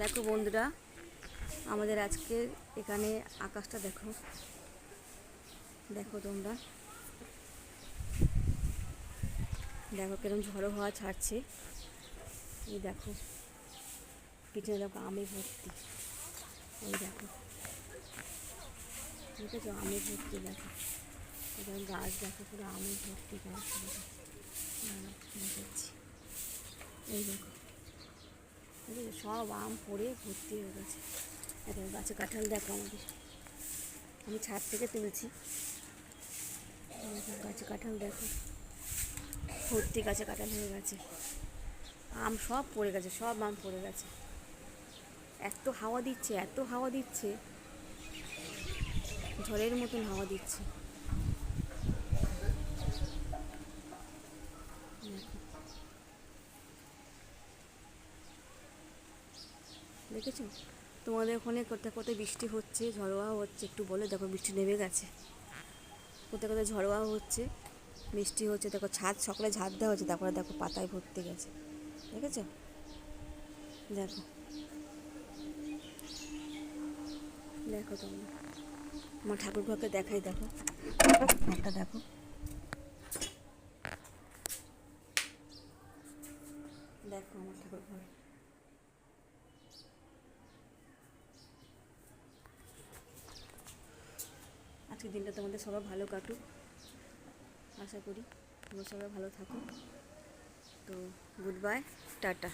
দেখো বন্ধুরা, আমাদের আজকে এখানে আকাশটা দেখো, দেখো তোমরা দেখো কিরকম ঝড়ো হাওয়া ছাড়ছে। এই দেখো পিছনে দেখো আমে ভর্তি, ওই দেখো ঠিক আছে, আমে ভর্তি। দেখো এখানে গাছ, দেখো পুরো আমে ভর্তি গাছ। দেখাচ্ছি, এই দেখো ঠিক আছে, সব আম পড়ে ভর্তি হয়ে গেছে। এখন গাছে কাঁঠাল দেখো আমাদের, আমি ছাদ থেকে তুলছি। গাছে কাঁঠাল দেখো, ভর্তি গাছে কাঁঠাল হয়ে গেছে। আম সব পড়ে গেছে, সব আম পড়ে গেছে। এত হাওয়া দিচ্ছে, এত হাওয়া দিচ্ছে, ঝড়ের মতন হাওয়া দিচ্ছে। দেখেছো তোমাদের ওখানে কোথায় কোথায় বৃষ্টি হচ্ছে, ঝড়ো হাওয়া হচ্ছে, একটু বলে। দেখো বৃষ্টি নেমে গেছে, কোথায় কোথায় ঝড়ো হাওয়া হচ্ছে, বৃষ্টি হচ্ছে। দেখো ছাদ সকালে ঝাড় দেওয়া হচ্ছে, তারপরে দেখো পাতায় ভর্তি গেছে। দেখেছো, দেখো দেখো তোমরা, আমার ঠাকুর ঘরকে দেখাই। দেখো একটা, দেখো দেখো আমার ঠাকুর ঘর। আজকের দিনটা তোমাদের সবাই ভালো কাটুক, আশা করি তোমরা সবাই ভালো থাকো। তো গুড বাই, টাটা।